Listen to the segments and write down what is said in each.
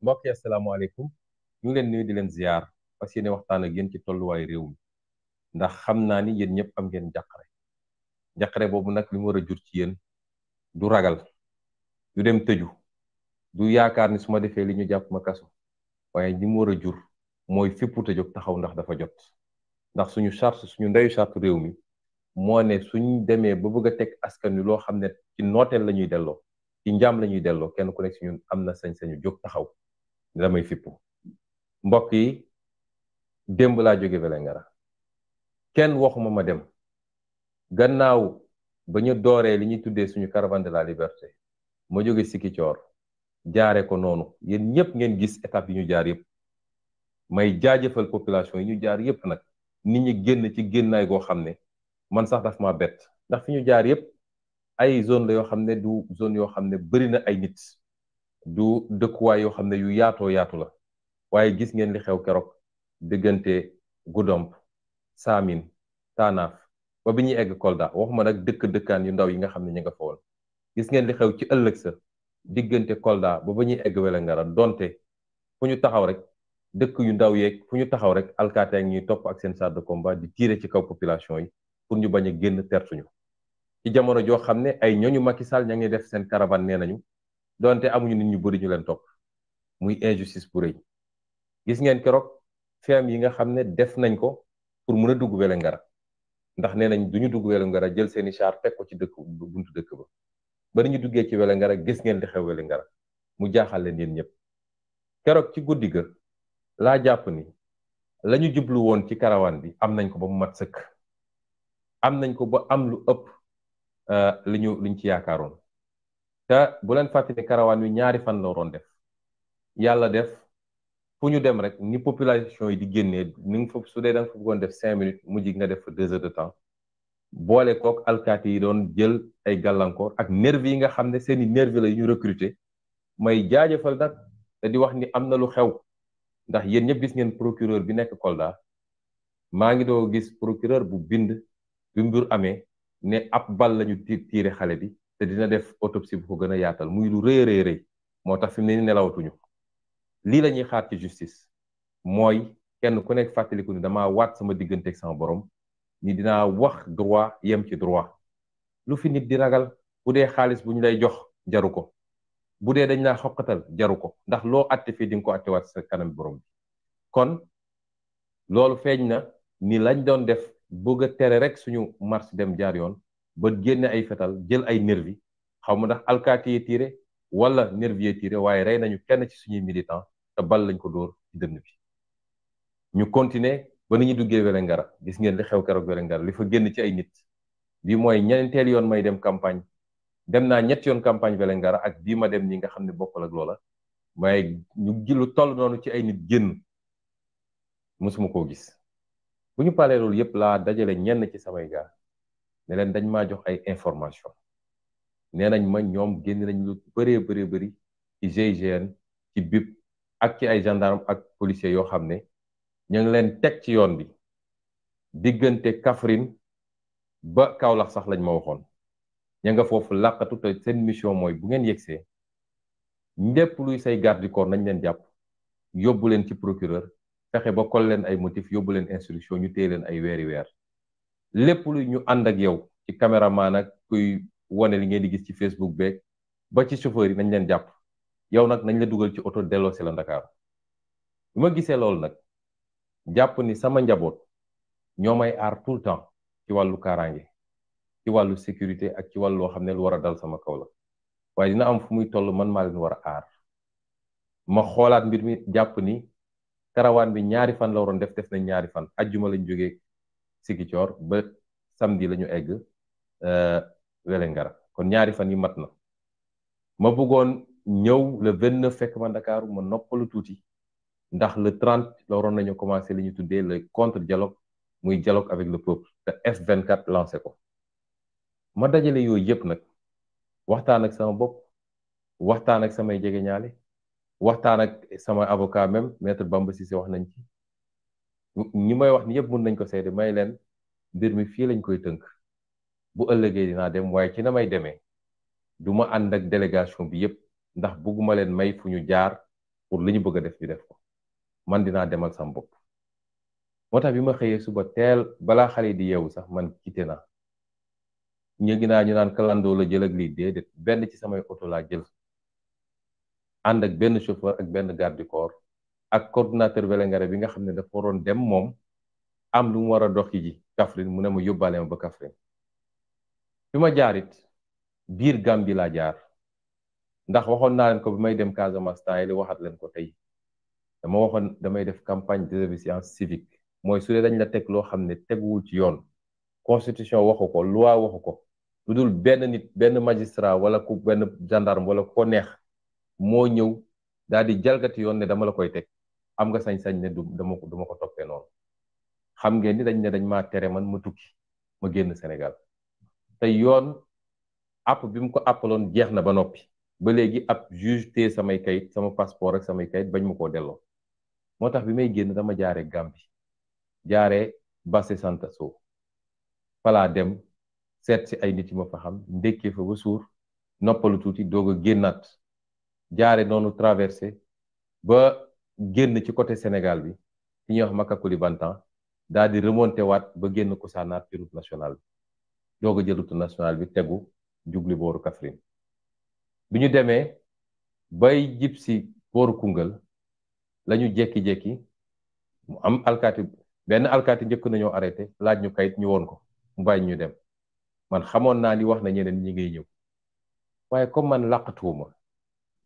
mbokk yi asalaamaaleykum ñu ngi leen nuyu di leen ziar fas yéene waxtaan ak yéen ci tolluwaay réew mi ndax xam naa ni yéen ñëpp am ngeen njàqare njàqare boobu nag li mu war a jur ci yéen du ragal du dem tëju du yaakaar ni su ma defee li ñu jàpp ma kaso waaye li mu war a jur mooy fippu te jóg taxaw ndax dafa jot ndax suñu ndeyu charte réew mi moo ne suñ demee ba bëgg a teg askan wi loo xam ne ci nooteel la ñuy delloo ci njaam la ñuy delloo kenn ku nekk si ñun am na sañ-sañu jóg taxaw damay fippu mbokk yi démb laa jóge Vélingara kenn waxuma ma dem gannaaw ba ñu dooree li ñuy tuddee suñu caravane de la liberté ma jóge Sikicoor jaare ko noonu yéen ñëpp ngeen gis étape yi ñu jaar yëpp may jaajëfal population yi ñu jaar yëpp nag nit ñi génn ci génnaay goo xam ne man sax daf ma bett ndax fi ñu jaar yëpp ay zone la yoo xam ne du zone yoo xam ne bëri na ay nit du dëkkuwaay yoo xam ne yu yaatoo yaatu la waaye gis ngeen li xew keroog diggante Goudomp Samin Tanaff ba bi ñuy egg Kolda waxuma nag dëkkaan yu ndaw yi nga xam ne ñu nga fa woon gis ngeen li xew ci ëllëg sa diggante Kolda ba ñuy egg Vélingara donte fu ñu taxaw rek dëkk yu ndaw yeeg fu ñu taxaw rek alkaate ak ñuy topp ak seen char de combat di tirer ci kaw population yi pour ñu bañ a génn tertuñu ci jamono joo xam ne ay ñooñu Macky Sall ña ngi def seen caravane nee nañu donte amuñu nit ñu bëri ñu leen topp muy injustice bu rëy gis ngeen keroog feem yi nga xam ne def nañ ko pour mun a dugg Vélingara ndax nee nañ duñu dugg Vélingara jël seeni char teg ko ci buntu dëkk ba ba ñu duggee ci Vélingara gis ngeen di xew Vélingara mu jaaxal leen yéen ñëpp keroog ci guddi ga laa jàpp ni la ñu jublu woon ci karawaan bi am nañ ko ba mu mat sëkk am nañ ko ba am lu ëpp liñ ci yaakaaroon te bu leen fàttali karawaan wi ñaari fan la waroon def yàlla def fu ñu dem rek ni population yi di génnee ni nga fa su dee da nga fa bëggoon def 5 minutes mujj nga def fa 2 heures de temps boole kook alkaati yi doon jël ay gàllankoor ak nervi yi nga xam ne seeni nervi la yu ñu recruter may jaajëfal nag te di wax ni am na lu xew ndax yéen ñëpp gis ngeen procureur bi nekk Kolda maa ngi doo gis procureur bu bind bi mbir amee ne ab bal lañu tiire xale bi te dina def autopsie bu ko gën a yaatal muy lu rëy rëy rëy moo tax fi mu ne ni nelawatuñu lii la ñuy xaar ci justice mooy kenn ku nekk fàttaliku ni damaa waat sama digganteeg sama borom ni dinaa wax droit yem ci droit lu fi nit di ragal bu dee xaalis bu ñu lay jox jaru ko bu dee dañ laa xoqatal jaru ko ndax loo atte fii di nga ko attewaat sa kanam borom bi kon loolu feeñ na ni lañ doon def bëgg a tere rek suñu marche dem jaar yoon ba génne ay fetal jël ay nervi xaw ma ndax alkaati yi tiire wala nervi yi tiire waaye rey nañu kenn ci suñuy militant te bal lañ ko dóor ci dënn bi ñu continuer ba ni ñu duggee Vélingara gis ngeen li xew keroog Vélingara li fa génn ci ay nit bi mooy ñeenteel yoon may dem campagne dem naa 3 yoon campagne Vélingara ak bii ma dem ñi nga xam ne bokkul ak loola waaye ñu lu toll noonu ci ay nit génn mosuma koo gis bu ñu paree loolu yëpp laa dajale ñenn ci samay gaa ne leen dañ maa jox ay information nee nañ ma ñoom génn nañ lu bëree bëri ci GIGN ci BIP ak ci ay gendarme ak policiers yoo xam ne ñu ngi leen teg ci yoon bi diggante Kaffrine ba Kaolack sax lañ ma waxoon ña nga foofu làqatu te seen mission mooy bu ngeen yegsee lépp luy say garde du corps nañ leen jàpp yóbbu leen ci procureur fexe ba kol leen ay motif yóbbu leen instruction ñu téye leen ay weeri weer lépp luy ñu ànd ak yow ci caméraman ak kuy wone li ngeen di gis ci Facebook beeg ba ci chauffeur yi nañ leen jàpp yow nag nañ la dugal ci oto delloo si la Ndakaaru bi ma gisee loolu nag jàpp ni sama njaboot ñoo may aar tout le temps ci wàllu kaaraange ci wàllu sécurité ak ci wàllu loo xam ne lu war a dal sama kaw la waaye dina am fu muy toll man maa leen war a aar ma xoolaat mbir mi jàpp ni karawaan bi 2 fan la waroon def nañ 2 fan ajjuma lañ jógee Sigicoor ba samedi la ñu egg Vélingara kon 2 fan yi mat na ma bëggoon ñëw le 29 fekk ma Ndakaaru ma noppalu tuuti ndax le 30 la waroon nañu commencé li ñu tuddee le contre dialogue muy dialogue avec le peuple te F24 lancé ko ma dajale yooyu yëpp nag waxtaan ak sama bopp waxtaan ak samay jegeñaale waxtaan ak sama avocat même maître Bamba Cissé wax nañ ci ñi may wax ni yëpp mën nañ ko seede may leen mbir mi fii lañ koy tënk bu ëllëgee dinaa dem waaye ci na may demee du ma ànd ak délégation bi yëpp ndax bugguma leen may fu ñu jaar pour li ñu bëgg a def ñu def ko man dinaa demal sam bopp. moo tax bi ma xëyee suba teel balaa xale di yeewu sax man quitté naa ñu naa ñu naan kalandoo la jël ak lii déedéet benn ci samay oto laa jël ànd ak benn chauffeur ak benn garde du corps ak coordinateur Vélingara bi nga xam ne dafa waroon dem moom am lu mu war a doxi ji Kaffrine mu ne ma yóbbaale ma ba Kaffrine fi ma jaarit biir Gàmbi laa jaar ndax waxoon naa leen ko bi may dem Casamance temps yi waxat leen ko tey dama waxoon damay def campagne de désobéissance civique mooy su dee dañ la teg loo xam ne teguwul ci yoon constitution waxu ko loi waxu ko lu dul benn nit benn magistrat wala ku benn gendarme wala ko neex moo ñëw daal di jalgati yoon ne dama la koy teg am nga sañ-sañ ne duma ko toppee noonu xam ngeen ni dañ ne dañ maa tere man ma tukki ma génn Sénégal te yoon app bi mu ko appaloon jeex na ba noppi ba léegi ab juge te samay kayit sama passeport ak samay kayit bañ ma koo delloo moo tax bi may génn dama jaaree Gambie jaaree Basse Santaso falaa dem seet si ay nit yi ma fa xam ndékkee fa ba suur noppalu tuuti doog a génnaat jaare noonu traversé ba génn ci côté Sénégal bi fi ñuy wax Makacoulibantang daal di remonté waat ba génn Kousanaar ci route nationale bi doog a jël route nationale bi tegu jubli booru Kaffrine bi ñu demee bay jib si booru Koungheul la ñu jekki-jekki mu am alkaati benn alkaati njëkk nañoo arrêté laaj ñu kayit ñu woon ko mu bàyyi ñu dem man xamoon naa ni wax na ñeneen ñi ngay ñëw waaye comme man làqatuwuma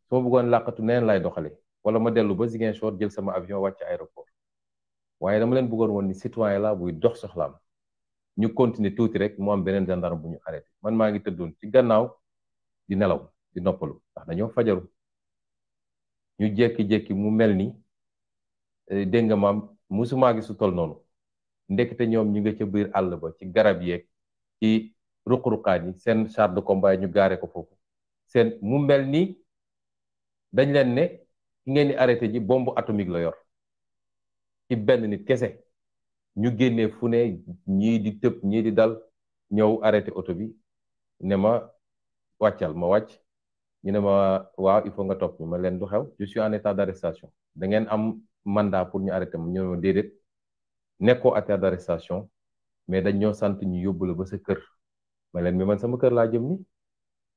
su ma bëggoon làqatu neen lay doxale wala ma dellu ba Ziguinchor jël sama avion wàcc aéroport waaye dama leen bëggoon woon ni citoyen la buy dox soxlaam ñu continuer tuuti rek mu am beneen gendarme bu ñu arrêté man maa ngi tëddoon ci gannaaw di nelaw di noppalu ndax dañoo fajaru ñu jékki-jékki mu mel ni dégg nga maam musumaa gis su tol noonu ndekete ñoom ñu nga ca biir àll ba ci garab yeeg ci ruq-ruqaan yi seen char de combat ñu gaare ko foofu seen mu mel ni dañ leen ne ki ngeen di arrêté ji bombe atomique la yor ci benn nit kese ñu génnee fu ne ñii di tëb ñii di dal ñëw arrêté oto bi ne ma wàccal ma wàcc ñu ne ma waaw il faut nga topp ñu ma leen du xew je suis en état d'arrestation da ngeen am mandat pour ñu arrêté ma ñu ne ma déedéet nekkoo état d'arrestation mais dañ ñoo sant ñu yóbbu la ba sa kër ma leen mi man sama kër laa jëm ni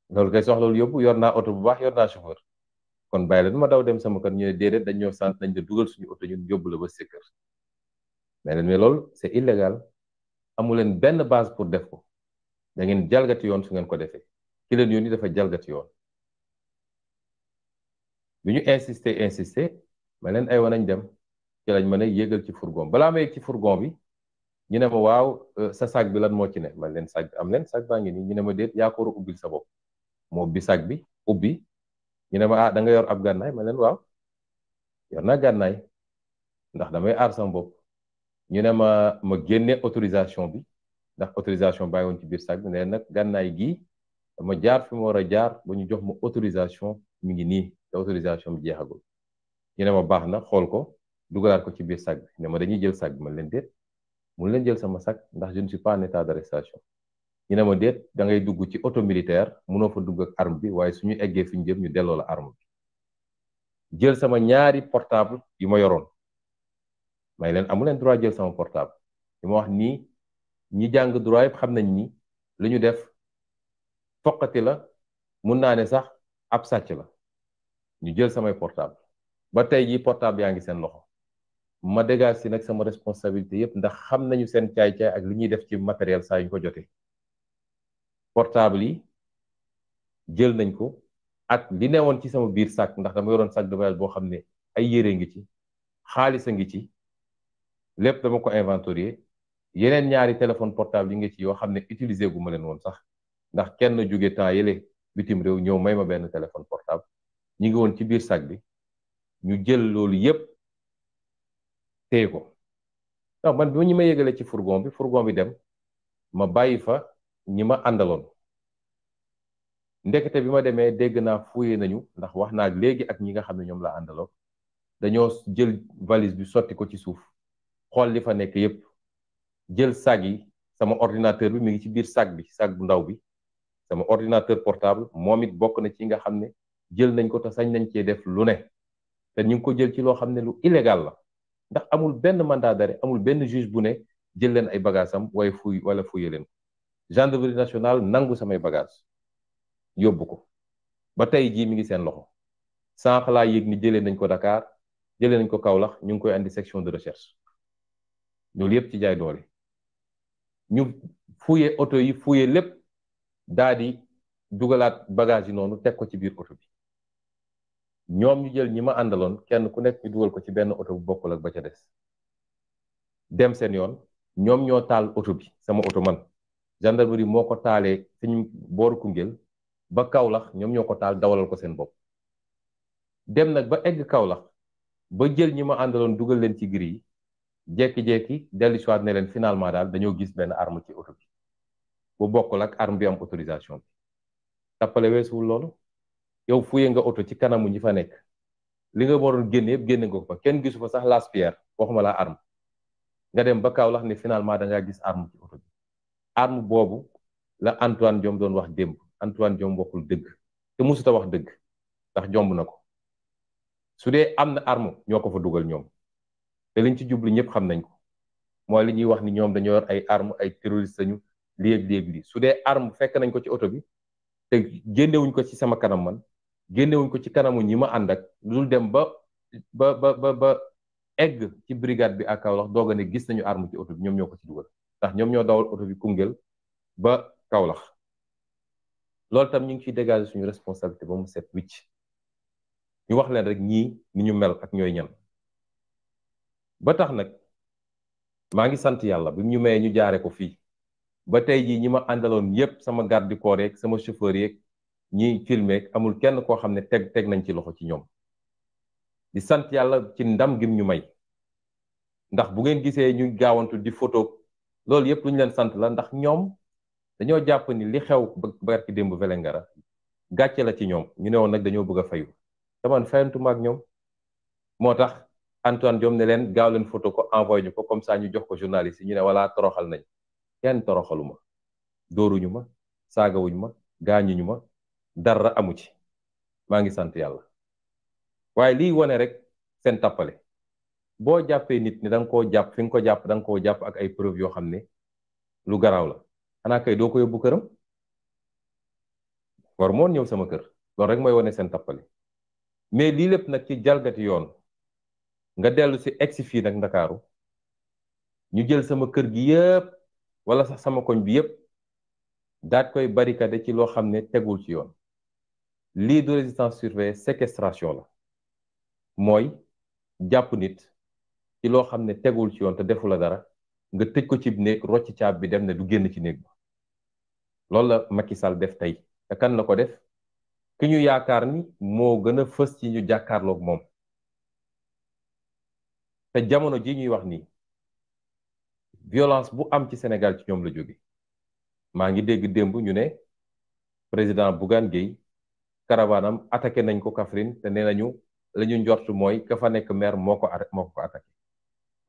loolu kay soxla lu yóbbu yor naa oto bu baax yor naa chauffeur kon bàyyi la du ma daw dem sama kër ñu ne déedéet dañ ñoo sant nañ la dugal suñu oto ñun yóbbu la ba sa kër mais leen mais loolu c'est illégal amu leen benn base pour def ko da ngeen jalgati yoon su ngeen ko defee ki leen yoon yi dafa jalgati yoon bi ñu insister ma leen ay nañ dem ci lañ ma ne yéegal ci fourgon balaa ma yéeg ci fourgon bi ñu ne ma waaw sa sac bi lan moo ci ne ma leen sac bi am leen sac baa ngi nii ñu ne ma déet yaa ko war a ubbil sa bopp moo ubbi sac bi ubbi ñu ne ma ah da nga yor ab gànnaay ma leen waaw yor naa gànnaay ndax damay aar sama bopp ñu ne ma génne autorisation bi ndax autorisation bàyyi woon ci biir sac bi ne nag gànnaay gii dama jaar fi ma war a jaar ba ñu jox ma autorisation mi ngi nii te autorisation bi jeexagul ñu ne ma baax na xool ko dugalaat ko ci biir sac bi ne ma dañuy jël sac bi ma leen déet mun leen jël sama sac ndax je ne suis pas en état d'arrestation ñu ne ma déet da ngay dugg ci auto militaire munoo fa dugg ak arme bi waaye suñu eggee fi ñu jëm ñu delloo la arme bi jël sama ñaari portable yu ma yoroon may leen amu leen droit jël sama portable li ma wax nii ñi jàng droit yëpp xam nañ ni lu ñu def foqati la mun naa ne sax ab sàcc la ñu jël samay portable ba tey jii portable yaa ngi seen loxo ma dégage si nag sama responsabilité yëpp ndax xam nañu seen caay-caay ak li ñuy def ci matériel saa yu ñu ko jotee portable yi jël nañ ko ak li newoon ci sama biir sac ndax dama yoroon sac de voyage boo xam ne ay yére ngi ci xaalis a ngi ci lépp dama ko inventorier yeneen ñaari téléphone portable yi ngi ci yoo xam ne utiliser gu ma leen woon sax ndax kenn jóge temps yële bitim réew ñëw may ma benn téléphone portable ñi ngi woon ci biir sac bi ñu jël loolu yépp téye ko donc man bi ñi ma yëgalee ci fourgon bi dem ma bàyyi fa ñi ma àndaloon ndekete bi ma demee dégg naa fouillé nañu ndax wax naa léegi ak ñi nga xam ne ñoom la àndaloon dañoo jël valise bi sotti ko ci suuf xool li fa nekk yépp jël sac yi sama ordinateur bi mi ngi ci biir sac bi sac bu ndaw bi sama ordinateur portable moom it bokk na ci nga xam ne jël nañ ko te sañ nañ cee def lu ne te ñu ngi ko jël ci loo xam ne lu illégal la ndax amul benn mandat d'arrêt amul benn juge bu ne jël leen ay bagages am waaye wala fuye leen ko gendarmerie nationale nangu samay bagages yóbbu ko ba tey jii mi ngi seen loxo sànq laa yëg ni jëlee nañ ko Dakar jëlee nañ ko Kaolack ñu ngi koy andi section de recherche loolu yëpp ci jaay doole ñu fuye oto yi fuye lépp daa di dugalaat bagage yi noonu teg ko ci biir oto bi ñoom ñu jël ñi ma àndaloon kenn ku nekk ñu dugal ko ci benn oto bu bokkul ak ba ca des dem seen yoon ñoom ñoo taal oto bi sama oto man gendarmerie moo ko taalee suñu booru Koungheul ba Kaolack ñoom ñoo ko taal dawalal ko seen bopp dem nag ba egg Kaolack ba jël ñi ma àndaloon dugal leen ci gri yi jekki-jekki dellu si waat ne leen finalement daal dañoo gis benn arme ci oto bi bu bokkul ak arme bi am autorisation bi tappale weesuwul loolu yow fuye nga oto ci kanamu ñi fa nekk li nga waroon génne yëpp génne nga ko fa kenn gisu fa sax lance-pierre waxuma la arme nga dem ba Kaolack ne finalement da ngaa gis arme ci oto bi arme boobu la Antoine Diome doon wax démb Antoine Diome waxul dëgg te musuta wax dëgg ndax jomb na ko su dee am na arme ñoo ko fa dugal ñoom te liñ ci jublu ñëpp xam nañ ko mooy li ñuy wax ni ñoom dañoo yor ay arme ay terroriste lañu léeg-léeg su dee arme fekk nañ ko ci oto bi te génnewuñ ko ci sama kanam man génnewuñ ko ci kanamu ñi ma ànd ak lu dul dem ba egg ci brigade bi ak Kaolack doog a ne gis nañu arme ci oto bi ñoom ñoo ko ci dugal ndax ñoom ñoo dawal oto bi Koungheul ba Kaolack loolu tam ñu ngi ciy dégager suñu responsabilité ba mu set wicc ñu wax leen rek ñii ni ñu mel ak ñooy ñan ba tax nag maa ngi sant yàlla bi ñu mayee ñu jaare ko fii ba tey jii ñi ma àndaloon yépp sama garde du corps yeeg sama chauffeur yeeg ñi filmer amul kenn koo xam ne teg nañ ci loxo ci ñoom di sant yàlla ci ndam gim ñu may ndax bu ngeen gisee ñu gaawantu di photo loolu yépp lu ñu leen sant la ndax ñoom dañoo jàpp ni li xew barki démb Vélingara gàcce la ci ñoom ñu ne woon nag dañoo bëgg a fayu taman fayantuma ak ñoom moo tax Antoine Diome ne leen gaaw leen photo ko envoyé ñu ko comme ça ñu jox ko journaliste yi ñu ne wala toroxal nañ kenn toroxaluma dóoruñu ma saagawuñu ma gaañuñu ma dara amu ci maa ngi sant yàlla waaye liy wone rek seen tappale boo jàppee nit ni da nga koo jàpp fi nga ko jàpp da nga koo jàpp ak ay preuve yoo xam ne lu garaaw la xanaa kay doo ko yóbbu këram war moon ñëw sama kër loolu rek mooy wone seen tappale mais lii lépp nag ci jalgati yoon nga dellu si egsi fii nag Ndakaaru ñu jël sama kër gi yëpp wala sax sama koñ bi yëpp daat koy barricade ci loo xam ne tegul ci yoon lii du résistance surveillée séquestration la mooy jàpp nit ci loo xam ne tegul ci yoon te defu la dara nga tëj ko ci néeg rocc caab bi dem ne du génn ci néeg ba loolu la Macky Sall def tey te kan la ko def ki ñu yaakaar ni moo gën a fës ci ñu jàkkaarloog moom te jamono ji ñuy wax nii violence bu am ci Sénégal ci ñoom la jóge maa ngi dégg démb ñu ne président Bougane Gueye karawaanam attaqué nañ ko Kaffrine te nee nañu la ñu njort mooy ka fa nekk maire moo ko attaqué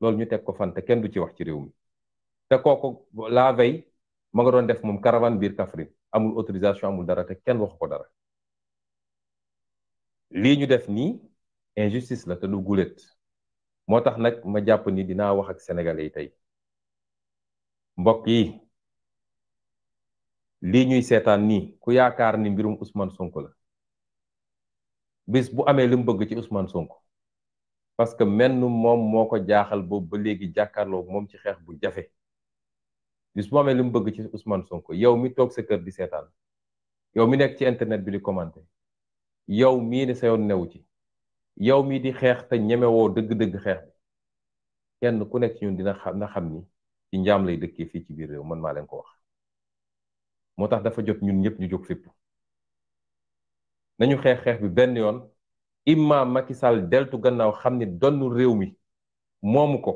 loolu ñu teg ko fan te kenn du ci wax ci réew mi te kooku la veille ma nga doon def moom caravane biir Kaffrine amul autorisation amul dara te kenn waxu ko dara lii ñu def nii injustice la te du guléet moo tax nag ma jàpp ni dinaa wax ak sénégalais yi tey mbokk yi lii ñuy seetaan nii ku yaakaar ni mbirum Ousmane Sonko la bis bu amee li mu bëgg ci Ousmane Sonko parce que menn moom moo ko jaaxal boobu ba léegi jàkkaarloo moom ci xeex bu jafe bis bu amee li mu bëgg ci Ousmane Sonko yow mi toog sa kër di seetaan yow mi nekk ci internet bi di commenter yow mii ne sa yoon newu ci yow mii di xeex te ñemewoo dëgg-dëgg xeex bi kenn ku nekk ci ñun dina xam ni ci njaam lay dëkkee fii ci biir réew man maa leen ko wax moo tax dafa jot ñun ñëpp ñu jóg fépp nañu xeex bi benn yoon imma Macky Sall deltu gannaaw xam ni donnu réew mi moomu ko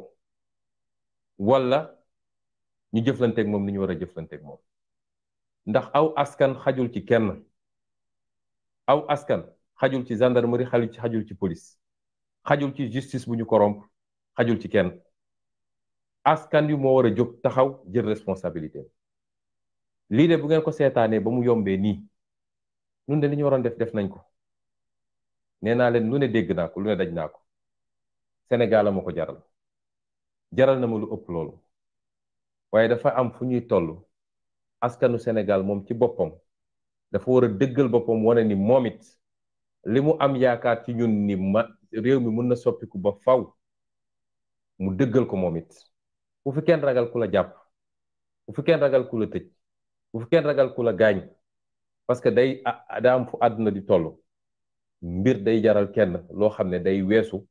wala ñu jëflanteeg moom ni ñu war a jëflanteeg moom ndax aw askan xajul ci kenn aw askan xajul ci gendarmerie xajul ci police xajul ci justice bu ñu corrompre xajul ci kenn askan wi moo war a jóg taxaw jël responsabilité lii de bu ngeen ko seetaanee ba mu yombee nii ñun de li ñu waroon def nañ ko nee naa leen lu ne dégg naa ko lu ne daj naa ko Sénégal ma ko jaral na ma lu ëpp loolu waaye dafa am fu ñuy toll askanu Sénégal moom ci boppam dafa war a dëggal boppam wane ni moom it li mu am yaakaar ci ñun ni réew mi mën na soppiku ba faw mu dëggal ko moom it bu fi kenn ragal ku la jàpp bu fi kenn ragal ku la tëj bu fi kenn ragal ku la gaañ parce que daa am fu àdduna di toll mbir day jaral kenn loo xam ne day weesu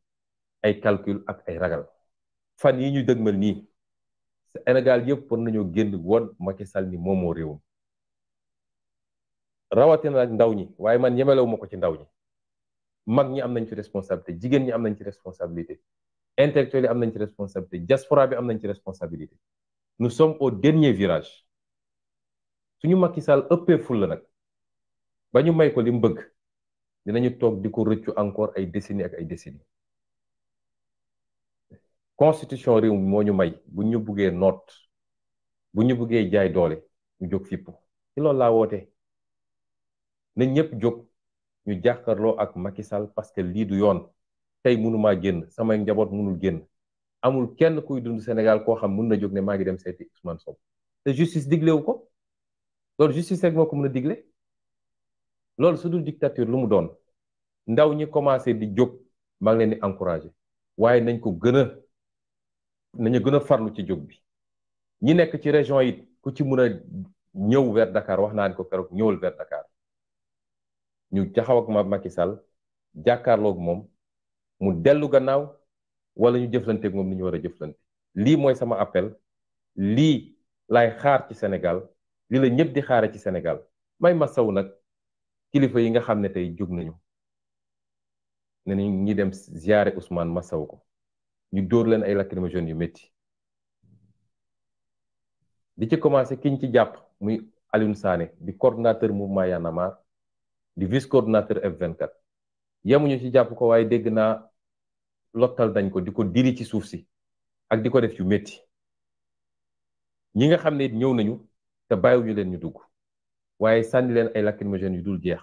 ay calcul ak ay ragal fan yi ñu dëgmal nii Sénégal yëpp war nañoo génn woon Macky Sall ni moom moo réewum rawatina nag ndaw ñi waaye man yemelewu ma ko ci ndaw ñi mag ñi am nañ ci responsabilité jigéen ñi am nañ ci responsabilité intellectuels yi am nañ ci responsabilité diaspora bi am nañ ci responsabilité nous sommes au dernier virage suñu Macky Sall ëppee ful la nag ba ñu may ko li mu bëgg dinañu toog di ko rëccu encore ay décennies ak ay décennies constitution réew mi moo ñu may bu ñu buggee noot bu ñu buggee jaay doole ñu jóg fippu ci loolu laa woote na ñëpp jóg ñu jàkkaarloo ak Macky Sall parce que lii du yoon tey mënumaa génn samay njaboot mënul génn amul kenn kuy dund Sénégal koo xam mën na jóg ne maa ngi dem seeti Ousmane Sonko te justice diglewu ko loolu justice rek moo ko mën a digle loolu su dul dictature lu mu doon ndaw ñi commencé di jóg maa ngi leen di encouragé waaye nañu gën a farlu ci jóg bi ñi nekk ci région yi ku ci mën a ñëw vers Dakar wax naa ne ko keroog ñëwal vers Dakar ñu jaxaw ak Macky Sall jàkkaarloog moom mu dellu gannaaw wala ñu jëflanteeg moom ni ñu war a jëflante lii mooy sama appel lii laay xaar ci Sénégal lii la ñëpp di xaare ci Sénégal may masawu nag kilifa yi nga xam ne tey jóg nañu ne ñi dem ziare Ousmane masawu ko ñu dóor leen ay lacrymogènes yu métti di ci commencé kiñ ci jàpp muy Alioune Sané di coordonnateur mouvement Y'en a marre di vice coordonnateur F24 yemuñu ci jàpp ko waaye dégg naa lottal dañ ko di ko diri ci suuf si ak di ko def yu métti ñi nga xam ne it ñëw nañu te bàyyiwuñu leen ñu dugg waaye sànni leen ay lacrymogènes yu dul jeex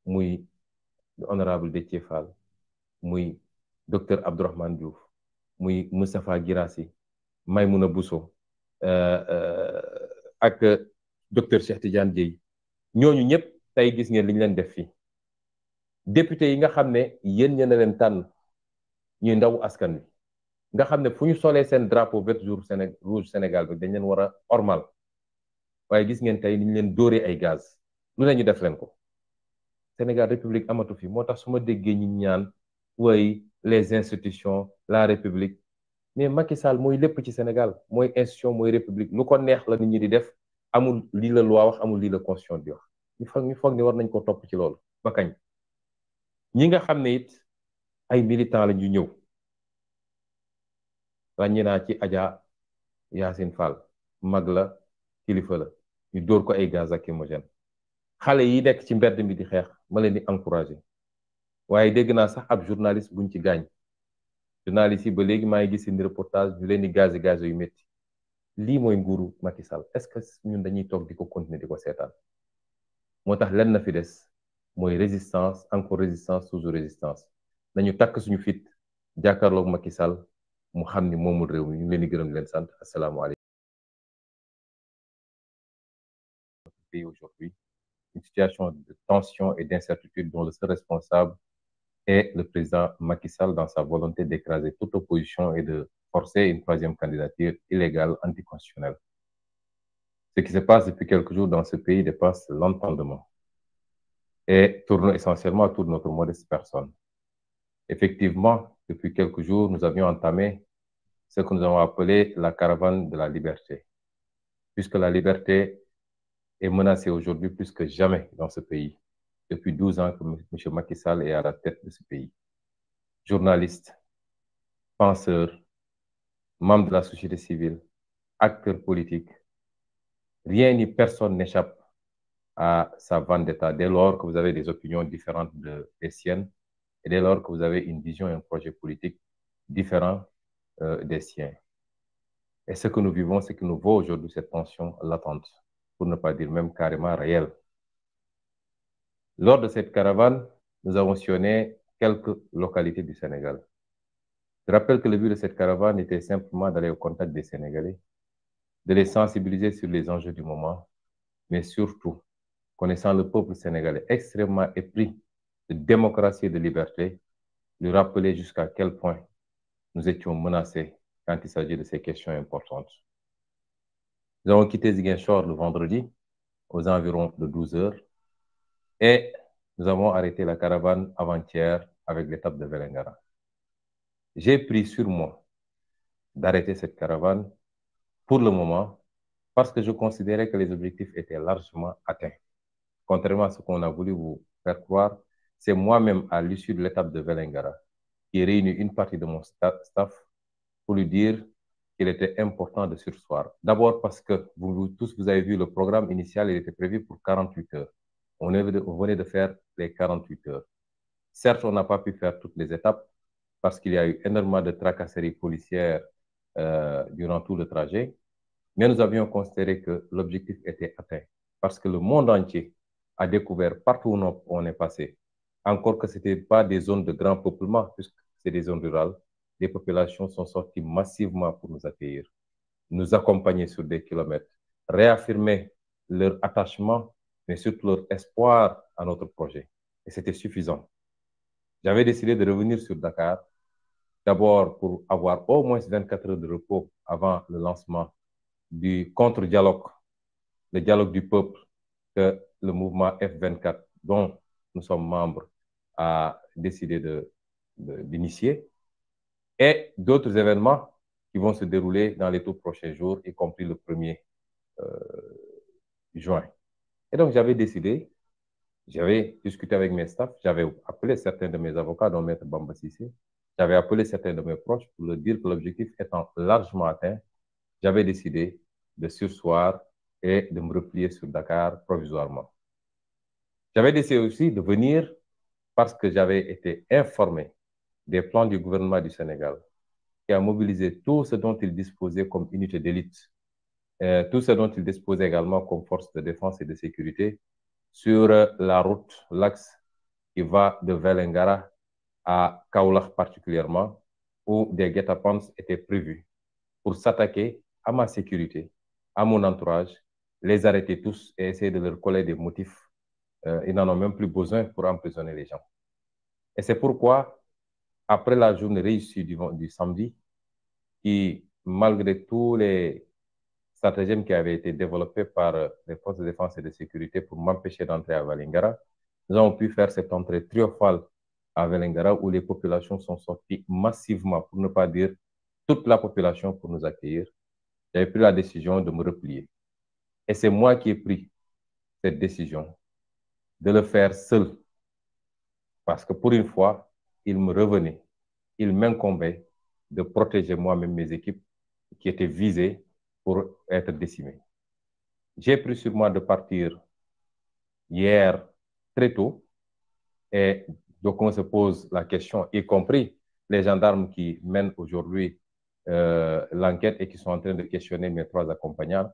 muy honorable Déthié Fall muy docteur Abdourahmane Diouf muy Moustapha Guirassy Maymouna Bousso ak docteur Cheikh Tidiane Dièye ñooñu ñëpp tey gis ngeen li ñu leen def fii député yi nga xam ne yéen ña leen tànn ñuy ndawu askan wi nga xam ne fu ñu solee seen drapeau vert rouge Sénégal bi dañ leen war a ormal waaye gis ngeen tey ni ñu leen dóoree ay gaz lu ne ñu def leen ko Sénégal république amatu fi moo tax su ma déggee ñi ñaan way les institutions la république mais Macky Sall mooy lépp ci Sénégal mooy institution mooy république lu ko neex la nit ñi di def amul lii la loi wax amul lii la constitution di wax ñu foog ni war nañ ko topp ci loolu ba kañ ñi nga xam ne it ay militants la ñu ñëw ràññee naa ci Adja Yacine Fall mag la kilifa la ñu dóor ko ay gaz lacrymogène xale yi nekk ci mbedd mi di xeex ma leen di encouragé waaye dégg naa sax ab journaliste buñ ci gaañ journaliste yi ba léegi maa ngi gis seen reportage ñu leen di gaz yu métti lii mooy nguuru Macky Sall est-ce que ñun dañuy toog di ko continuer di ko seetaan moo tax lenn na fi des mooy résistance encore résistance toujours résistance nañu takk suñu fit jàkkaarloog Macky Sall mu xam ni moomul réew mi ñu leen di gërëm di leen sant asalaamaaleykum. Pays aujourd'hui une situation de tension et d'incertitude dont le seul responsable est le président Macky Sall dans sa volonté d'écraser toute opposition et de forcer une troisième candidature illégale anticonstitutionnelle. Ce qui se passe depuis quelques jours dans ce pays dépasse l'entendement et tourne essentiellement autour de notre modeste personne. Effectivement, depuis quelques jours, nous avions entamé ce que nous avons appelé la caravane de la liberté, puisque la liberté est menacée aujourd'hui plus que jamais dans ce pays. Depuis 12 ans que M. Macky Sall est à la tête de ce pays. Journalistes, penseurs, membres de la société civile, acteurs politiques, rien ni personne n'échappe à sa vendetta dès lors que vous avez des opinions différentes des siennes et dès lors que vous avez une vision et un projet politique différent des siens. Et ce que nous vivons, c'est que nous vaut aujourd'hui cette tension latente, pour ne pas dire même carrément réelle. Lors de cette caravane, nous avons sillonné quelques localités du Sénégal. Je rappelle que le but de cette caravane était simplement d'aller au contact des Sénégalais, de les sensibiliser sur les enjeux du moment, mais surtout, connaissant le peuple sénégalais extrêmement épris de démocratie et de liberté, lui rappeler jusqu'à quel point nous étions menacés quand il s'agit de ces questions importantes. Nous avons quitté Ziguinchor le vendredi aux environs de 12 heures et nous avons arrêté la caravane avant-hier avec l'étape de Vélingara. J'ai pris sur moi d'arrêter cette caravane pour le moment parce que je considérais que les objectifs étaient largement atteints. Contrairement à ce qu'on a voulu vous faire croire, c'est moi-même, à l'issue de l'étape de Vélingara, qui ai réuni une partie de mon staff pour lui dire qu'il était important de surseoir. D'abord parce que vous tous, vous avez vu le programme initial, il était prévu pour 48 heures. On venait de faire les 48 heures. Certes, on n'a pas pu faire toutes les étapes parce qu'il y a eu énormément de tracasseries policières durant tout le trajet, mais nous avions considéré que l'objectif était atteint parce que le monde entier a découvert partout où on est passé, encore que ce n'était pas des zones de grand peuplement, puisque c'est des zones rurales, les populations sont sorties massivement pour nous accueillir, nous accompagner sur des kilomètres, réaffirmer leur attachement, mais surtout leur espoir à notre projet. Et c'était suffisant. J'avais décidé de revenir sur Dakar, d'abord pour avoir au moins 24 heures de repos avant le lancement du contre-dialogue, le dialogue du peuple que le mouvement F24, dont nous sommes membres, a décidé d'initier, et d'autres événements qui vont se dérouler dans les tout prochains jours, y compris le 1er juin. Et donc, j'avais décidé, j'avais discuté avec mes staffs, j'avais appelé certains de mes avocats, dont Maître Bamba Sissé, j'avais appelé certains de mes proches pour leur dire que l'objectif étant largement atteint, j'avais décidé de surseoir et de me replier sur Dakar provisoirement. J'avais décidé aussi de venir parce que j'avais été informé des plans du gouvernement du Sénégal qui a mobilisé tout ce dont il disposait comme unité d'élite, tout ce dont il disposait également comme force de défense et de sécurité sur la route, l'axe qui va de Vélingara à Kaolack particulièrement, où des guet-apens étaient prévus pour s'attaquer à ma sécurité, à mon entourage, les arrêter tous et essayer de leur coller des motifs. Ils n'en ont même plus besoin pour emprisonner les gens. Et c'est pourquoi, après la journée réussie du samedi, qui, malgré tous les stratagèmes qui avaient été développés par les forces de défense et de sécurité pour m'empêcher d'entrer à Vélingara, nous avons pu faire cette entrée triomphale à Vélingara où les populations sont sorties massivement, pour ne pas dire toute la population, pour nous accueillir. J'avais pris la décision de me replier. Et c'est moi qui ai pris cette décision de le faire seul. Parce que pour une fois, il me revenait, il m'incombait de protéger moi-même mes équipes qui étaient visées pour être décimées. J'ai pris sur moi de partir hier très tôt et donc on se pose la question, y compris les gendarmes qui mènent aujourd'hui l'enquête et qui sont en train de questionner mes trois accompagnateurs,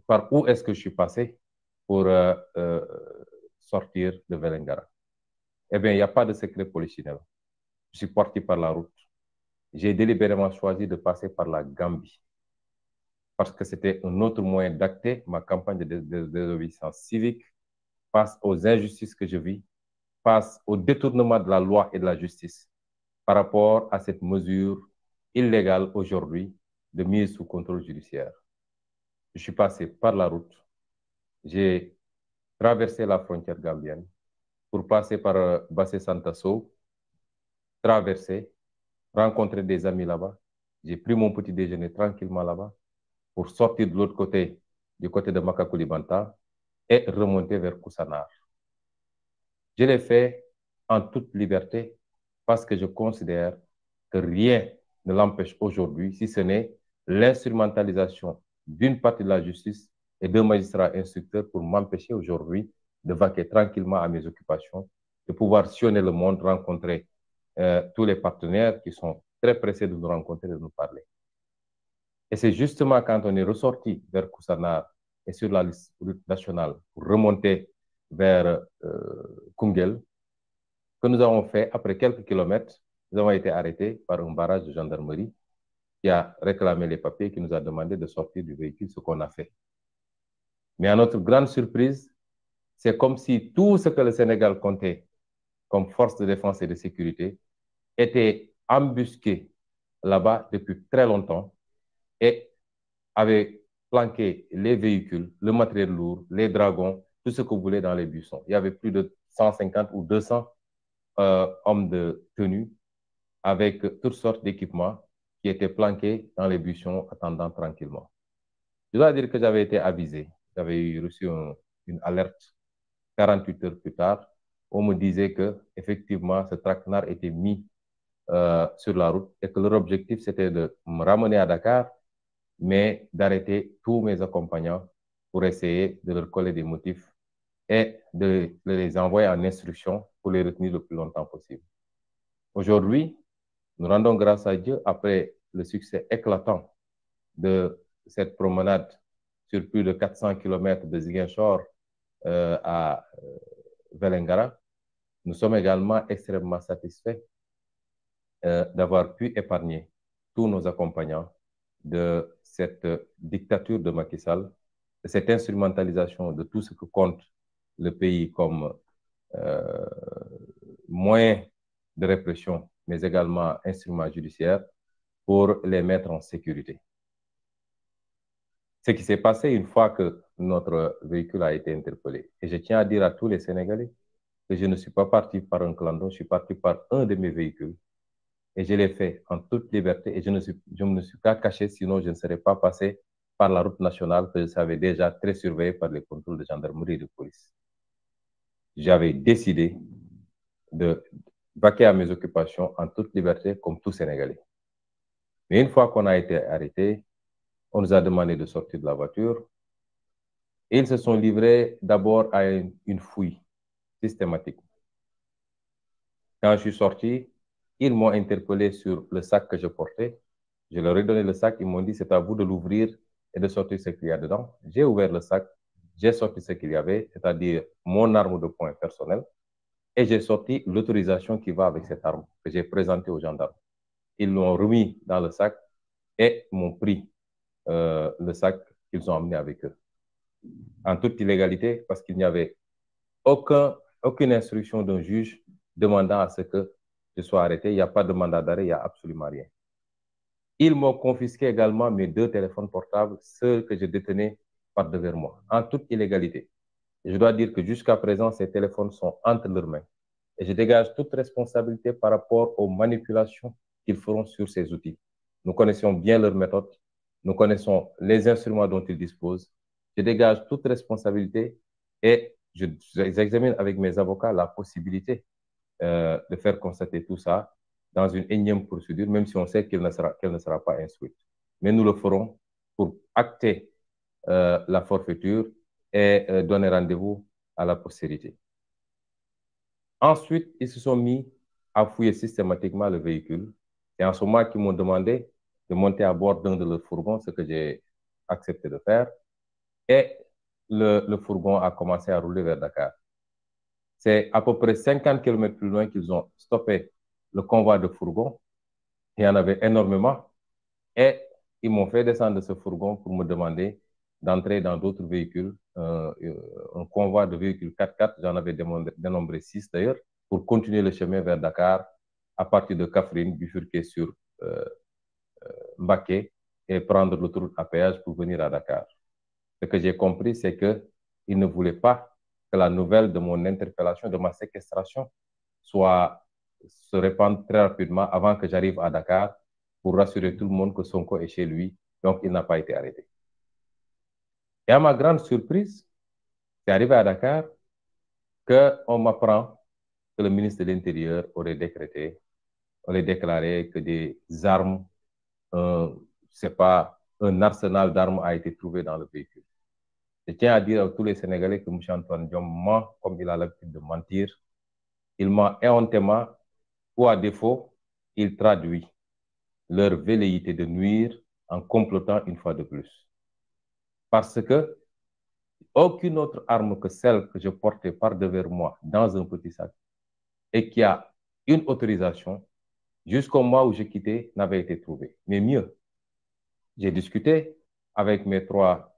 par où est-ce que je suis passé pour sortir de Vélingara. Eh bien, il n'y a pas de secret polichinelle. Je suis parti par la route. J'ai délibérément choisi de passer par la Gambie parce que c'était un autre moyen d'acter ma campagne de désobéissance civique face aux injustices que je vis, face au détournement de la loi et de la justice par rapport à cette mesure illégale aujourd'hui de mise sous contrôle judiciaire. Je suis passé par la route. J'ai traversé la frontière gambienne pour passer par Bassé Santasso, traverser, rencontrer des amis là-bas. J'ai pris mon petit déjeuner tranquillement là-bas pour sortir de l'autre côté, du côté de Makakoulibanta, et remonter vers Koussanar. Je l'ai fait en toute liberté parce que je considère que rien ne l'empêche aujourd'hui, si ce n'est l'instrumentalisation d'une partie de la justice et d'un magistrat instructeur pour m'empêcher aujourd'hui de vaquer tranquillement à mes occupations, de pouvoir sillonner le monde, rencontrer tous les partenaires qui sont très pressés de nous rencontrer, de nous parler. Et c'est justement quand on est ressorti vers Koussanar et sur la liste nationale pour remonter vers Koungheul que nous avons fait après quelques kilomètres. Nous avons été arrêtés par un barrage de gendarmerie qui a réclamé les papiers, qui nous a demandé de sortir du véhicule, ce qu'on a fait. Mais à notre grande surprise, c'est comme si tout ce que le Sénégal comptait comme force de défense et de sécurité était embusqué là-bas depuis très longtemps et avait planqué les véhicules, le matériel lourd, les dragons, tout ce que vous voulez dans les buissons. Il y avait plus de 150 ou 200 hommes de tenue avec toutes sortes d'équipements qui étaient planqués dans les buissons attendant tranquillement. Je dois dire que j'avais été avisé. J'avais reçu une alerte 48 heures plus tard. On me disait que effectivement ce traquenard était mis sur la route et que leur objectif c'était de me ramener à Dakar, mais d'arrêter tous mes accompagnants pour essayer de leur coller des motifs et de les envoyer en instruction pour les retenir le plus longtemps possible. Aujourd'hui, nous rendons grâce à Dieu après le succès éclatant de cette promenade sur plus de 400 km de Ziguinchor à Vélingara. Nous sommes également extrêmement satisfaits d'avoir pu épargner tous nos accompagnants de cette dictature de Macky Sall, de cette instrumentalisation de tout ce que compte le pays comme moyen de répression, mais également instrument judiciaire pour les mettre en sécurité. Ce qui s'est passé une fois que notre véhicule a été interpellé. Et je tiens à dire à tous les Sénégalais que je ne suis pas parti par un clando, je suis parti par un de mes véhicules. Et je l'ai fait en toute liberté et je ne me suis pas caché, sinon je ne serais pas passé par la route nationale que je savais déjà très surveillée par les contrôles de gendarmerie et de police. J'avais décidé de vaquer à mes occupations en toute liberté comme tout Sénégalais. Mais une fois qu'on a été arrêté, on nous a demandé de sortir de la voiture. Et ils se sont livrés d'abord à une fouille systématique. Quand je suis sorti, ils m'ont interpellé sur le sac que je portais. Je leur ai donné le sac, ils m'ont dit c'est à vous de l'ouvrir et de sortir ce qu'il y a dedans. J'ai ouvert le sac, j'ai sorti ce qu'il y avait, c'est-à-dire mon arme de poing personnelle, et j'ai sorti l'autorisation qui va avec cette arme que j'ai présentée aux gendarmes. Ils l'ont remis dans le sac et m'ont pris le sac qu'ils ont amené avec eux. En toute illégalité, parce qu'il n'y avait aucune instruction d'un juge demandant à ce que je sois arrêté. Il n'y a pas de mandat d'arrêt, il n'y a absolument rien. Ils m'ont confisqué également mes 2 téléphones portables, ceux que je détenais par devers moi, en toute illégalité. Et je dois dire que jusqu'à présent, ces téléphones sont entre leurs mains. Et je dégage toute responsabilité par rapport aux manipulations qu'ils feront sur ces outils. Nous connaissons bien leurs méthodes, nous connaissons les instruments dont ils disposent. Je dégage toute responsabilité et j'examine avec mes avocats la possibilité de faire constater tout ça dans une énième procédure, même si on sait qu'elle ne sera pas instruite. Mais nous le ferons pour acter la forfaiture et donner rendez-vous à la postérité. Ensuite, ils se sont mis à fouiller systématiquement le véhicule. Et en ce moment, ils m'ont demandé de monter à bord d'un de leurs fourgons, ce que j'ai accepté de faire. Et le fourgon a commencé à rouler vers Dakar. C'est à peu près 50 km plus loin qu'ils ont stoppé le convoi de fourgons. Il y en avait énormément. Et ils m'ont fait descendre de ce fourgon pour me demander d'entrer dans d'autres véhicules, un convoi de véhicules 4x4, j'en avais dénombré 6 d'ailleurs, pour continuer le chemin vers Dakar, à partir de Kaffrine, bifurquer sur Mbacké et prendre l'autoroute à péage pour venir à Dakar. Ce que j'ai compris, c'est qu'ils ne voulaient pas que la nouvelle de mon interpellation, de ma séquestration, se répande très rapidement avant que j'arrive à Dakar pour rassurer tout le monde que Sonko est chez lui, donc il n'a pas été arrêté. Et à ma grande surprise, c'est arrivé à Dakar qu'on m'apprend que le ministre de l'Intérieur aurait déclaré que des armes, c'est pas un arsenal d'armes a été trouvé dans le véhicule. Je tiens à dire à tous les Sénégalais que M. Antoine Diome ment comme il a l'habitude de mentir. Il ment éhontément ou à défaut, il traduit leur velléité de nuire en complotant une fois de plus. Parce que aucune autre arme que celle que je portais par-devers moi dans un petit sac et qui a une autorisation jusqu'au mois où j'ai quitté n'avait été trouvée. Mais mieux, j'ai discuté avec mes trois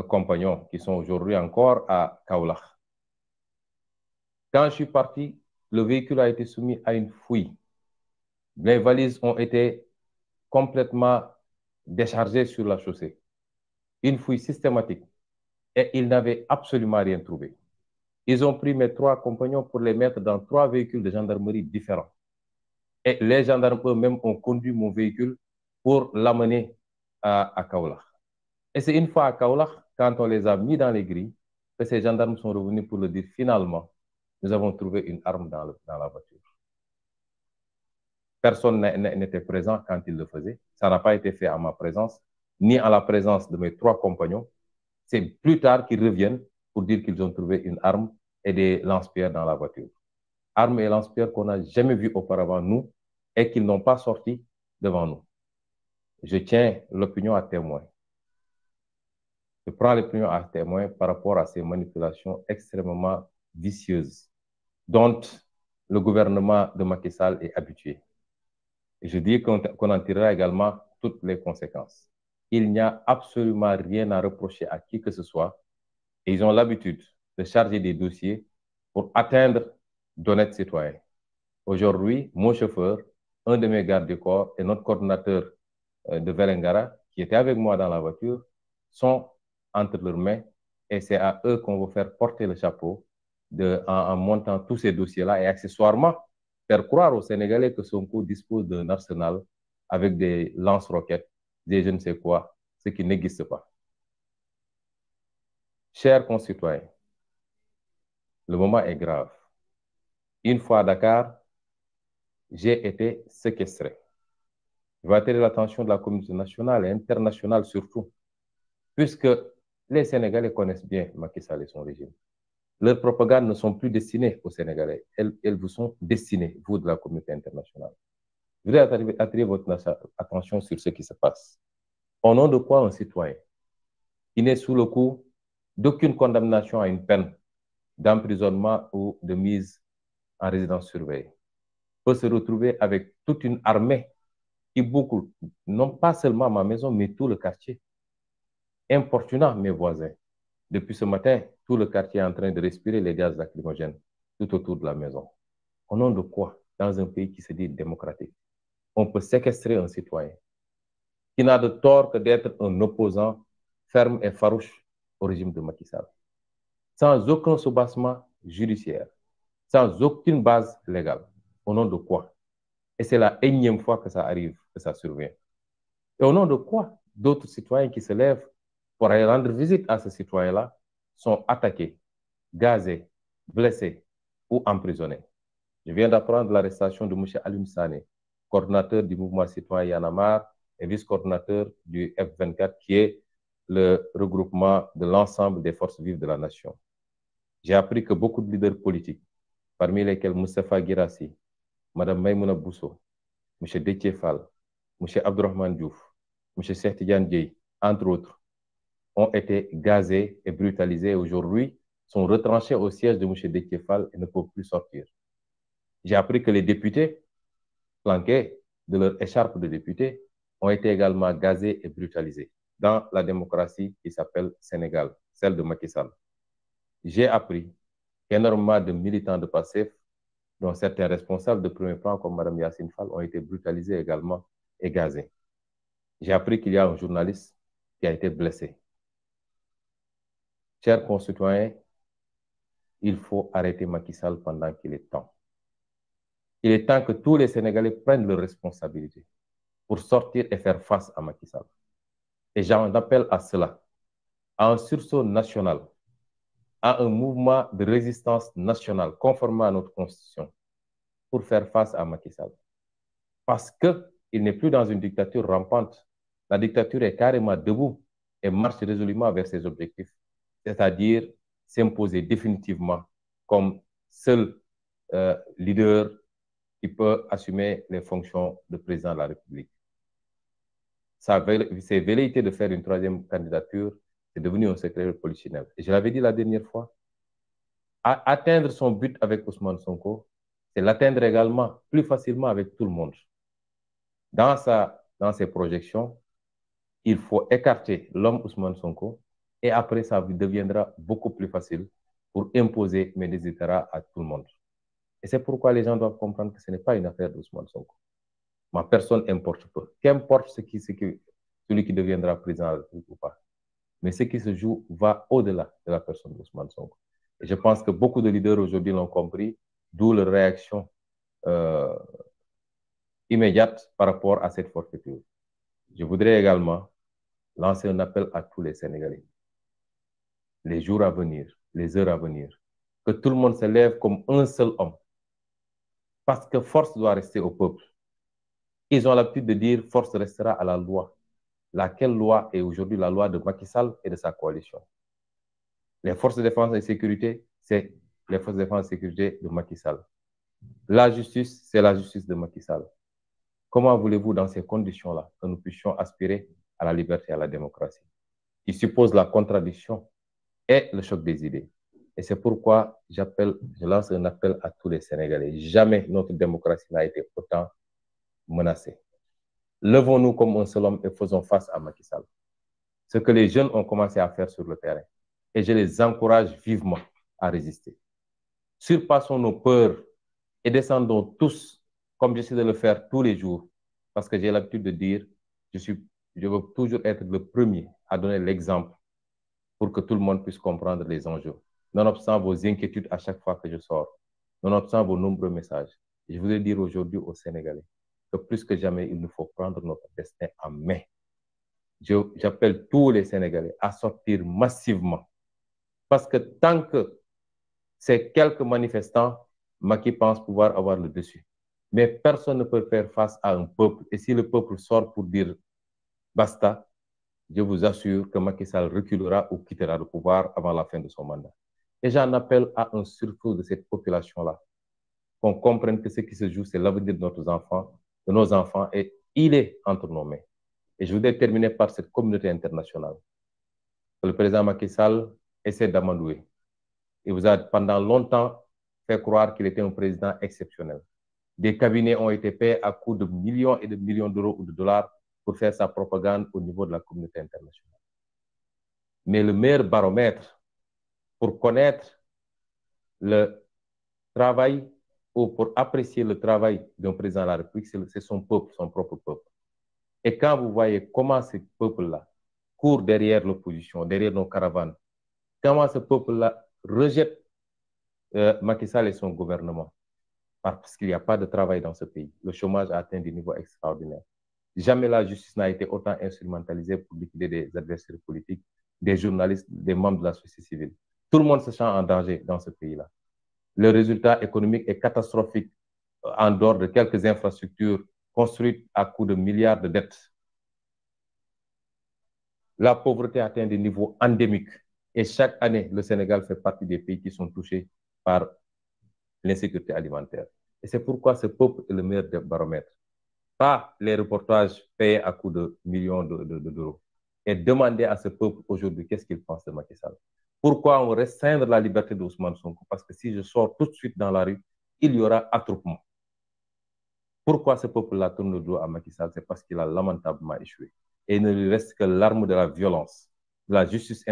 compagnons qui sont aujourd'hui encore à Kaolack. Quand je suis parti, le véhicule a été soumis à une fouille. Les valises ont été complètement déchargées sur la chaussée. Une fouille systématique. Et ils n'avaient absolument rien trouvé. Ils ont pris mes trois compagnons pour les mettre dans trois véhicules de gendarmerie différents. Et les gendarmes eux-mêmes ont conduit mon véhicule pour l'amener à Kaolack. Et c'est une fois à Kaolack, quand on les a mis dans les grilles, que ces gendarmes sont revenus pour le dire finalement, nous avons trouvé une arme dans la voiture. Personne n'était présent quand ils le faisaient. Ça n'a pas été fait à ma présence, ni à la présence de mes trois compagnons. C'est plus tard qu'ils reviennent pour dire qu'ils ont trouvé une arme et des lance-pierres dans la voiture. Armes et lance-pierres qu'on n'a jamais vues auparavant, nous, et qu'ils n'ont pas sorti devant nous. Je tiens l'opinion à témoin. Je prends l'opinion à témoin par rapport à ces manipulations extrêmement vicieuses dont le gouvernement de Macky Sall est habitué. Et je dis qu'on en tirera également toutes les conséquences. Il n'y a absolument rien à reprocher à qui que ce soit. Et ils ont l'habitude de charger des dossiers pour atteindre d'honnêtes citoyens. Aujourd'hui, mon chauffeur, un de mes gardes du corps et notre coordonnateur de Vélingara, qui était avec moi dans la voiture, sont entre leurs mains et c'est à eux qu'on va faire porter le chapeau en montant tous ces dossiers-là et accessoirement faire croire aux Sénégalais que Sonko dispose d'un arsenal avec des lance-roquettes, des je ne sais quoi, ce qui n'existe pas. Chers concitoyens, le moment est grave. Une fois à Dakar, j'ai été séquestré. Je vais attirer l'attention de la communauté nationale et internationale surtout, puisque les Sénégalais connaissent bien Macky Sall et son régime. Leurs propagandes ne sont plus destinées aux Sénégalais. Elles vous sont destinées, vous de la communauté internationale. Je voudrais attirer votre attention sur ce qui se passe. Au nom de quoi un citoyen qui n'est sous le coup d'aucune condamnation à une peine d'emprisonnement ou de mise en résidence surveillée peut se retrouver avec toute une armée qui boucle non pas seulement ma maison, mais tout le quartier, importunant mes voisins. Depuis ce matin, tout le quartier est en train de respirer les gaz lacrymogènes tout autour de la maison. Au nom de quoi, dans un pays qui se dit démocratique, on peut séquestrer un citoyen qui n'a de tort que d'être un opposant ferme et farouche au régime de Macky Sall, sans aucun soubassement judiciaire, sans aucune base légale. Au nom de quoi? Et c'est la énième fois que ça arrive, que ça survient. Et au nom de quoi d'autres citoyens qui se lèvent pour aller rendre visite à ce citoyen-là sont attaqués, gazés, blessés ou emprisonnés. Je viens d'apprendre l'arrestation de M. Alioune Sané, coordonnateur du mouvement citoyen Y'en a marre et vice-coordonnateur du F24, qui est le regroupement de l'ensemble des forces vives de la nation. J'ai appris que beaucoup de leaders politiques, parmi lesquels Moustapha Guirassy, Mme Maïmouna Bousso, M. Déthié Fall, M. Abdourahmane Diouf, M. Cheikh Tidiane Dièye, entre autres, ont été gazés et brutalisés et aujourd'hui sont retranchés au siège de M. Déthié Fall et ne peuvent plus sortir. J'ai appris que les députés, flanqués de leur écharpe de députés, ont été également gazés et brutalisés dans la démocratie qui s'appelle Sénégal, celle de Macky Sall. J'ai appris qu'énormément de militants de PASTEF, dont certains responsables de premier plan comme Mme Yacine Fall, ont été brutalisés également et gazés. J'ai appris qu'il y a un journaliste qui a été blessé. Chers concitoyens, il faut arrêter Macky Sall pendant qu'il est temps. Il est temps que tous les Sénégalais prennent leurs responsabilités pour sortir et faire face à Macky Sall. Et j'en appelle à cela, à un sursaut national, à un mouvement de résistance nationale conformément à notre Constitution pour faire face à Macky Sall. Parce qu'il n'est plus dans une dictature rampante. La dictature est carrément debout et marche résolument vers ses objectifs, c'est-à-dire s'imposer définitivement comme seul leader qui peut assumer les fonctions de président de la République. Ses velléités de faire une troisième candidature, c'est devenu un secret de polichinelle. Et je l'avais dit la dernière fois, atteindre son but avec Ousmane Sonko, c'est l'atteindre également plus facilement avec tout le monde. Dans ses projections, il faut écarter l'homme Ousmane Sonko et après, ça deviendra beaucoup plus facile pour imposer mes desiderata à tout le monde. Et c'est pourquoi les gens doivent comprendre que ce n'est pas une affaire d'Ousmane Sonko. Ma personne importe peu. Qu'importe celui qui deviendra président de la République ou pas. Mais ce qui se joue va au-delà de la personne d'Ousmane Sonko. Et je pense que beaucoup de leaders aujourd'hui l'ont compris, d'où leur réaction immédiate par rapport à cette forfaiture. Je voudrais également lancer un appel à tous les Sénégalais. Les jours à venir, les heures à venir, que tout le monde se lève comme un seul homme. Parce que force doit rester au peuple. Ils ont l'habitude de dire force restera à la loi. Laquelle loi est aujourd'hui la loi de Macky Sall et de sa coalition. Les forces de défense et de sécurité, c'est les forces de défense et de sécurité de Macky Sall. La justice, c'est la justice de Macky Sall. Comment voulez-vous, dans ces conditions-là, que nous puissions aspirer à la liberté et à la démocratie, qui suppose la contradiction et le choc des idées? Et c'est pourquoi je lance un appel à tous les Sénégalais. Jamais notre démocratie n'a été autant menacée. Levons-nous comme un seul homme et faisons face à Macky Sall. Ce que les jeunes ont commencé à faire sur le terrain. Et je les encourage vivement à résister. Surpassons nos peurs et descendons tous, comme j'essaie de le faire tous les jours, parce que j'ai l'habitude de dire, je veux toujours être le premier à donner l'exemple pour que tout le monde puisse comprendre les enjeux. Nonobstant vos inquiétudes à chaque fois que je sors, nonobstant vos nombreux messages, je voudrais dire aujourd'hui aux Sénégalais que plus que jamais, il nous faut prendre notre destin en main. J'appelle tous les Sénégalais à sortir massivement. Parce que tant que c'est quelques manifestants, Macky pense pouvoir avoir le dessus. Mais personne ne peut faire face à un peuple. Et si le peuple sort pour dire basta, je vous assure que Macky Sall reculera ou quittera le pouvoir avant la fin de son mandat. Et j'en appelle à un sursaut de cette population-là. Qu'on comprenne que ce qui se joue, c'est l'avenir de nos enfants, et il est entre nos mains. Et je voudrais terminer par cette communauté internationale. Le président Macky Sall essaie d'amadouer. Il vous a pendant longtemps fait croire qu'il était un président exceptionnel. Des cabinets ont été payés à coût de millions et de millions d'euros ou de dollars pour faire sa propagande au niveau de la communauté internationale. Mais le meilleur baromètre pour connaître le travail ou pour apprécier le travail d'un président de la République, c'est son peuple, son propre peuple. Et quand vous voyez comment ce peuple-là court derrière l'opposition, derrière nos caravanes, comment ce peuple-là rejette Macky Sall et son gouvernement, parce qu'il n'y a pas de travail dans ce pays. Le chômage a atteint des niveaux extraordinaires. Jamais la justice n'a été autant instrumentalisée pour liquider des adversaires politiques, des journalistes, des membres de la société civile. Tout le monde se sent en danger dans ce pays-là. Le résultat économique est catastrophique en dehors de quelques infrastructures construites à coût de milliards de dettes. La pauvreté atteint des niveaux endémiques. Et chaque année, le Sénégal fait partie des pays qui sont touchés par l'insécurité alimentaire. Et c'est pourquoi ce peuple est le meilleur baromètre. Pas les reportages payés à coût de millions d'euros. Et demander à ce peuple aujourd'hui qu'est-ce qu'il pense de Macky Sall. Pourquoi on restreindre la liberté d'Ousmane Sonko? Parce que si je sors tout de suite dans la rue, il y aura attroupement. Pourquoi ce peuple-là tourne le dos à Macky Sall? C'est parce qu'il a lamentablement échoué. Et il ne lui reste que l'arme de la violence, de la justice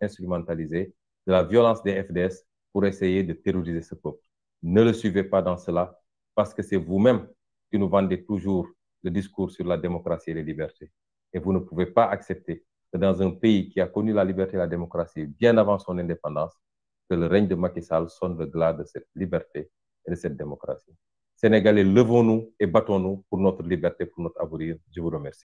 instrumentalisée, de la violence des FDS pour essayer de terroriser ce peuple. Ne le suivez pas dans cela, parce que c'est vous-même qui nous vendez toujours le discours sur la démocratie et les libertés. Et vous ne pouvez pas accepter que dans un pays qui a connu la liberté et la démocratie bien avant son indépendance, que le règne de Macky Sall sonne le glas de cette liberté et de cette démocratie. Sénégalais, levons-nous et battons-nous pour notre liberté, pour notre avenir. Je vous remercie.